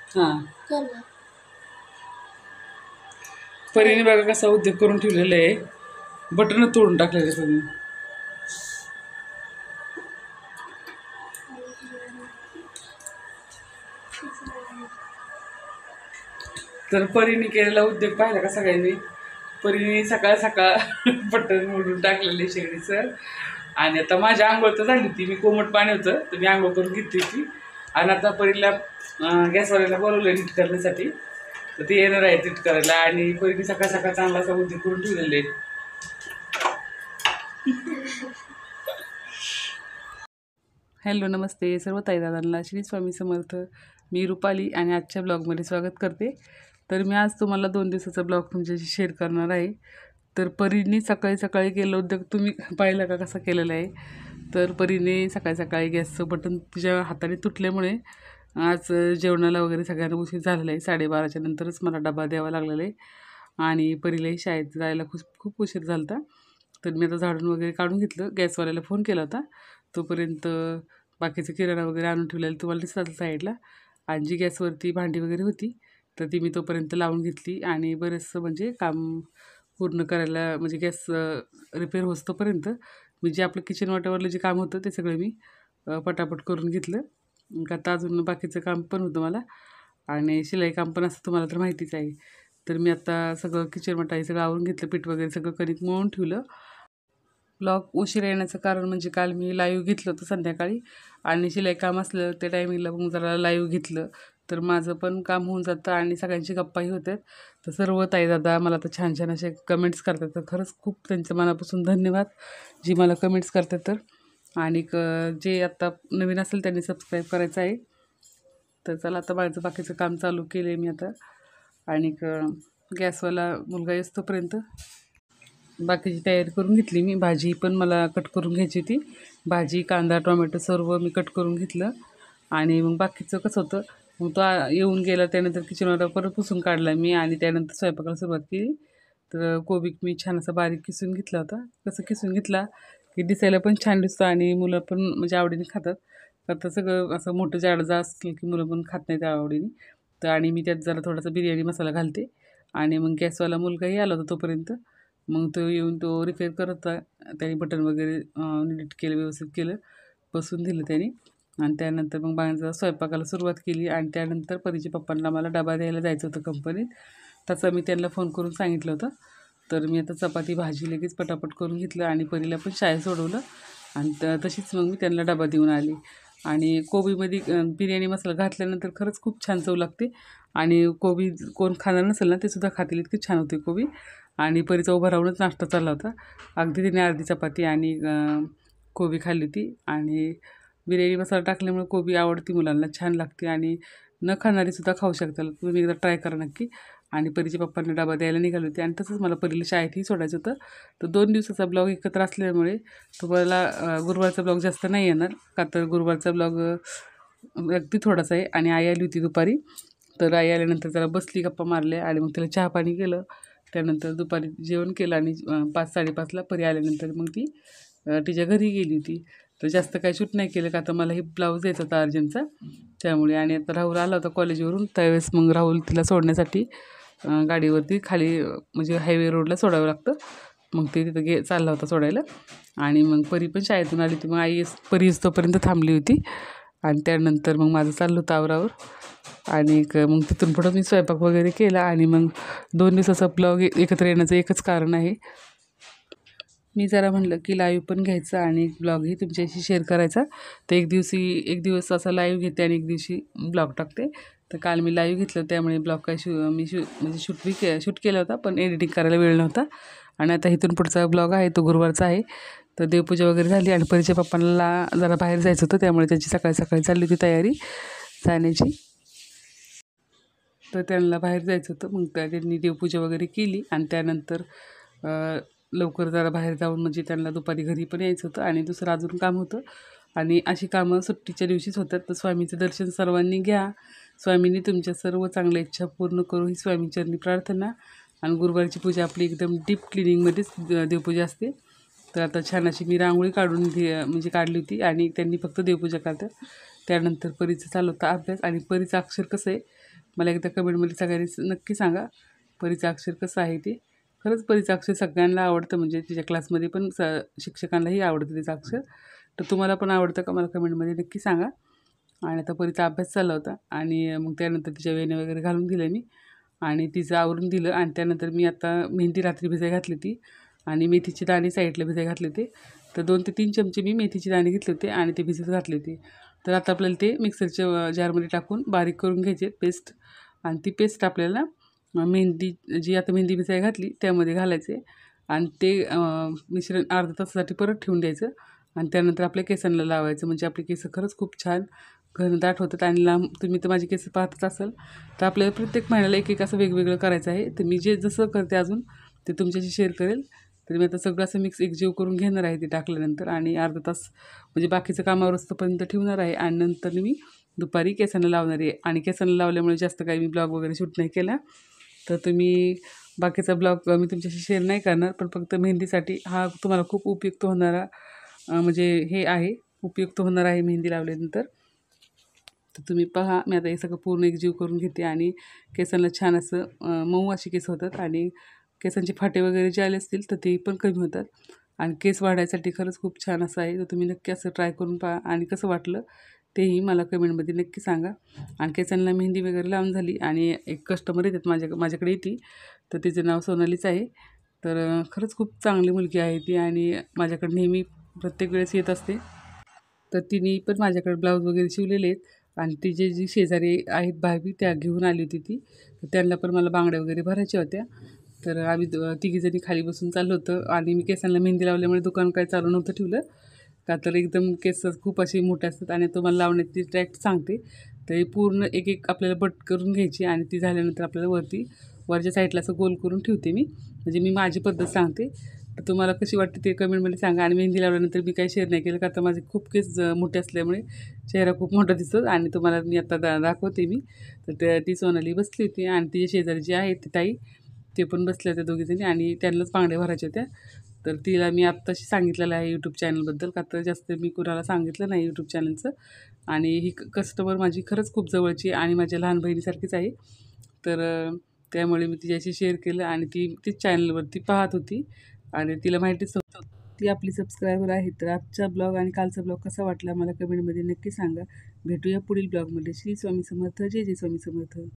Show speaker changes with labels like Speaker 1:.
Speaker 1: हां
Speaker 2: परीने बघा कसा उद्योग करून ठेवलेला आहे, बटन तोडून टाकलेले सगळे. तर परीने केलेला उद्योग पाहिला का सगळ्यांनी? परीने सकाळ सकाळ बटन मोडून टाकलेले शेगडीचं. आणि आता माझी आंघोळ तर झाली होती, मी कोमट पाणी होतं तर मी आंघोळ करून घेतली होती. आणि आता परीला गॅसवाल्याला बोलवलं नीट करण्यासाठी, तर ते येणार आहे नीट करायला. आणि परीने सकाळ सकाळ चांगला असा उद्योग करून ठेवलेले. हॅलो, नमस्ते सर्व ताईदादांना, श्री स्वामी समर्थ. मी रुपाली आणि आजच्या ब्लॉगमध्ये स्वागत करते. तर मी आज तुम्हाला 2 दिवसाचा ब्लॉग तुमच्याशी शेअर करणार आहे. तर परीने सकाळी सकाळी केलं उद्योग तुम्ही पाहिलं का कसा केलेला आहे? तर परीने सकाळी सकाळी गॅसचं बटन तिच्या हाताने तुटल्यामुळे आज जेवणाला वगैरे सगळ्यांना उशीर झालेला आहे. 12:30च्या नंतरच मला डबा द्यावा लागलेला आहे. आणि परीलाही शाळेत जायला खूप उशीर झाला होता. तर मी आता झाडून वगैरे काढून घेतलं. गॅसवाल्याला फोन केला होता, तोपर्यंत बाकीचं किराणा वगैरे आणून ठेवलेलं तुम्हाला दिसतं साईडला. आणि जी गॅसवरती भांडी वगैरे होती तर ती मी तोपर्यंत लावून घेतली. आणि बरंचसं म्हणजे काम पूर्ण करायला, म्हणजे गॅस रिपेअर होतोपर्यंत मी जे आपलं किचन वाट्यावरलं जे काम होतं ते सगळं मी पटापट करून घेतलं. आता अजून बाकीचं काम पण होतं मला, आणि शिलाई काम पण असतं तुम्हाला तर माहितीच आहे. तर मी आता सगळं किचन वाटा सगळं आवरून घेतलं, पीठ वगैरे सगळं कणिक मळून ठेवलं. ब्लॉग उशिरा येण्याचं कारण म्हणजे काल मी लाईव्ह घेतलं होतं संध्याकाळी, आणि शिलाई काम असलं त्या टायमिंगला मग जरा लाईव्ह घेतलं तर माझं पण काम होऊन जातं आणि सगळ्यांची गप्पाही होतात. तर सर्व ताईदादा मला तर छान छान असे कमेंट्स करतात, तर खरंच खूप त्यांचं मनापासून धन्यवाद जी मला कमेंट्स करतात. तर आणि जे आत्ता नवीन असेल त्यांनी सबस्क्राईब करायचं आहे. तर चला, आता माझं बाकीचं काम चालू केलं आहे मी आता. आणि गॅसवाला मुलगा येतोपर्यंत बाकीची तयारी करून घेतली मी. भाजी पण मला कट करून घ्यायची होती. भाजी, कांदा, टोमॅटो सर्व मी कट करून घेतलं. आणि मग बाकीचं कसं होतं, मग तो येऊन गेला त्यानंतर किचनवर परत पुसून काढला मी, आणि त्यानंतर स्वयंपाकाला सुरुवात केली. तर कोबी मी छान असा बारीक किसून घेतला होता. कसं किसून घेतला की दिसायला पण छान दिसतं आणि मुलं पण म्हणजे आवडीने खातात. तर सगळं असं मोठं जाडजा असलं की मुलं पण खात नाहीत आवडीने. तर आणि मी त्यात जरा थोडासा बिर्याणी मसाला घालते. आणि मग गॅसवाला मुलगाही आला होता तोपर्यंत. मग तो येऊन तो रिपेअर करत होता. त्याने बटन वगैरे नीट केलं, व्यवस्थित केलं, बसून दिलं त्याने. आणि त्यानंतर मग माझा स्वयंपाकाला सुरुवात केली. आणि त्यानंतर परीच्या पप्पांना मला डबा द्यायला जायचं होतं कंपनीत, तसं मी त्यांना फोन करून सांगितलं होतं. तर मी आता चपाती भाजी लगेच पटापट करून घेतलं आणि परीला पण शाळेत सोडवलं. आणि तशीच मग मी त्यांना डबा देऊन आली. आणि कोबीमध्ये बिर्याणी मसाला घातल्यानंतर खरंच खूप छान चव लागते. आणि कोबी कोण खाणार नसेल ना ते सुद्धा खातील, इतकी छान होते कोबी. आणि परीचा उभा राहूनच नाश्ता चालला होता. अगदी तिने अर्धी चपाती आणि कोबी खाल्ली होती. आणि बिर्याणी मसाला टाकल्यामुळे कोबी आवडती मुलांना, छान लागते. आणि न खाणारीसुद्धा खाऊ शकतात. तुम्ही एकदा ट्राय करा नक्की. आणि परीच्या पप्पांना डबा द्यायला निघाले होते, आणि तसंच मला परीला शाळेतही सोडायचं होतं. तर 2 दिवसाचा ब्लॉग एकत्र असल्यामुळे तुम्हाला गुरुवारचा ब्लॉग जास्त नाही येणार, का तर गुरुवारचा ब्लॉग अगदी थोडासा आहे. आणि आई आली होती दुपारी, तर आई आल्यानंतर जरा बसली, गप्पा मारल्या, आणि मग तिला चहा पाणी केलं. त्यानंतर दुपारी जेवण केलं. आणि 5-5:30ला परी आल्यानंतर मग ती तिच्या घरी गेली होती. तर जास्त काही शूट नाही केलं, का तर मला ही ब्लाऊज द्यायचा होता अर्जंटचा, त्यामुळे. आणि आता राहुल आला होता कॉलेजवरून, त्यावेळेस मग राहुल तिला सोडण्यासाठी गाडीवरती खाली म्हणजे हायवे रोडला सोडावं लागतं, मग ते तिथं चालला होता सोडायला. आणि मग परी पण शाळेतून आली होती, मग आई परी तोपर्यंत थांबली होती. आणि त्यानंतर मग माझं चाललं होतं आवरावर. आणि मग तिथून पुढं मी स्वयंपाक वगैरे केला. आणि मग 2 दिवसाचा ब्लॉग एकत्र येण्याचं एकच कारण आहे, मी जरा म्हणलं की लाईव्ह पण घ्यायचं आणि ब्लॉगही तुमच्याशी शेअर करायचा. तर एक दिवस असा लाईव्ह घेते आणि एक दिवशी ब्लॉग टाकते. तर काल मी लाईव्ह घेतलं, त्यामुळे ब्लॉग काय म्हणजे शूट केला होता, पण एडिटिंग करायला वेळ नव्हता. आणि आता इथून पुढचा ब्लॉग आहे तो गुरुवारचा आहे. तर देवपूजा वगैरे झाली आणि परीच्या पप्पांना जरा बाहेर जायचं होतं, त्यामुळे त्यांची सकाळी सकाळी चालली होती तयारी जाण्याची. तर त्यांना बाहेर जायचं होतं, मग त्यांनी देवपूजा वगैरे केली. आणि त्यानंतर लवकर जरा बाहेर जाऊन म्हणजे त्यांना दुपारी घरी पण यायचं होतं, आणि दुसरं अजून काम होतं. आणि अशी कामं सुट्टीच्या दिवशीच होतात. तर स्वामीचं दर्शन सर्वांनी घ्या. स्वामींनी तुमच्या सर्व चांगल्या इच्छा पूर्ण करू ही स्वामीचरणी प्रार्थना. आणि गुरुवारची पूजा आपली एकदम डीप क्लिनिंगमध्येच देवपूजा असते. तर आता छान अशी मी रांगोळी म्हणजे काढली होती, आणि त्यांनी फक्त देवपूजा करतात. त्यानंतर परीचं चालू होता अभ्यास. आणि परीचं अक्षर कसं आहे, मला एकदा कमेंटमध्ये सगळ्यांनी नक्की सांगा परीचं अक्षर कसं आहे ते. खरंच परीचं अक्षर सगळ्यांना आवडतं, म्हणजे तिच्या क्लासमध्ये पण शिक्षकांनाही आवडतं तिचं अक्षर. तर तुम्हाला पण आवडतं का मला कमेंटमध्ये नक्की सांगा. आणि आता परीचा अभ्यास चालला होता आणि मग त्यानंतर तिच्या वेण्या वगैरे घालून दिल्या मी आणि तिचं आवरून दिलं. आणि त्यानंतर मी आता मेहंदी रात्री भिजाय घातली ती आणि मेथीची दाणे साईडला भिजाय घातले होते. तर 2 ते 3 चमचे मी मेथीची दाणे घेतले होते आणि ते भिजत घातले होते. तर आता आपल्याला ते मिक्सरच्या जारमध्ये टाकून बारीक करून घ्यायचे पेस्ट. आणि ती पेस्ट आपल्याला मेहंदी जी आता मेहंदी भिजाय घातली त्यामध्ये घालायचे आणि ते मिश्रण अर्धा तासासाठी परत ठेवून द्यायचं. आणि त्यानंतर आपल्या केसांना लावायचं, म्हणजे आपले केस खरंच खूप छान घनदाट होतात आणि लांब. तुम्ही तर माझी केस पाहतच असाल. तर आपल्याला प्रत्येक महिन्याला एक असं वेगवेगळं करायचं आहे. तर मी जे जसं करते अजून ते तुमच्याशी शेअर करेल. तर मी आता सगळं असं मिक्स एकजीव करून घेणार आहे ते टाकल्यानंतर आणि अर्धा तास म्हणजे बाकीचं कामावर असतोपर्यंत ठेवणार आहे. आणि नंतर मी दुपारी केसांना लावणार आहे. आणि केसांना लावल्यामुळे जास्त काही मी ब्लॉग वगैरे शूट नाही केला. तर तुम्ही बाकीचा ब्लॉग मी तुमच्याशी शेअर नाही करणार, पण फक्त मेहंदीसाठी हा तुम्हाला खूप उपयुक्त होणारा म्हणजे हे आहे, उपयुक्त होणार आहे मेहंदी लावल्यानंतर. तर तुम्ही पहा, मी आता हे सगळं पूर्ण एकजीव करून घेते आणि केसांना छान असं मऊ अशी केस होतात आणि केसांचे फाटे वगैरे जे आले असतील तर ते पण कमी होतात. आणि केस वाढायसाठी खरंच खूप छान असं आहे. तर तुम्ही नक्की असं ट्राय करून पहा आणि कसं वाटलं तेही मला कमेंटमध्ये नक्की सांगा. आणि केसांना मेहंदी वगैरे लावून झाली आणि एक कस्टमर येतात माझ्याकडे येते. तर तिचं नाव सोनालीच आहे. तर खरंच खूप चांगली मुलगी आहे ती आणि माझ्याकडे नेहमी प्रत्येक वेळेस येत असते. तर तिने पण माझ्याकडे ब्लाऊज वगैरे शिवलेले आहेत. आणि तिचे जी शेजारी आहेत भाभी त्या घेऊन आली होती ती. तर त्यांना पण मला बांगड्या वगैरे भरायच्या होत्या. तर आम्ही तिघीजणी खाली बसून चाललो होतं आणि मी केसांना मेहंदी लावल्यामुळे दुकान काय चालू नव्हतं ठेवलं. का तर एकदम केस खूप असे मोठे असतात आणि तुम्हाला लावण्याची ट्रॅक्ट सांगते. तर हे पूर्ण एक एक आपल्याला बट करून घ्यायची आणि ती झाल्यानंतर आपल्याला वरच्या साईडला असं गोल करून ठेवते मी. म्हणजे मी माझी पद्धत सांगते. तर तुम्हाला कशी वाटते ते कमेंटमध्ये सांगा. आणि मेहंदी लावल्यानंतर मी काही शेअर नाही केलं का तर माझे खूप केस मोठे असल्यामुळे चेहरा खूप मोठा दिसतो. आणि तुम्हाला मी आता दाखवते मी. तर ती सोनाली बसली होती आणि तिचे शेजारी जे आहेत ती ताई ते पण बसले होते दोघीजणी आणि त्यांनाच बांगड्या भरायच्या होत्या. तर तिला मी आत्ताशी सांगितलेलं आहे यूट्यूब चॅनलबद्दल, का तर जास्त मी कुणाला सांगितलं नाही यूट्यूब चॅनलचं. आणि ही कस्टमर माझी खरंच खूप जवळची आणि माझ्या लहान बहिणीसारखीच आहे. तर त्यामुळे मी तिच्याशी शेअर केलं आणि तीच चॅनलवरती पाहत होती आणि तिला माहितीच नव्हतं. ती आपली सबस्क्रायबर आहे. तर आजचा ब्लॉग आणि कालचा ब्लॉग कसा वाटला मला कमेंटमध्ये नक्की सांगा. भेटूया पुढील ब्लॉगमध्ये. श्री स्वामी समर्थ. जय जय स्वामी समर्थ.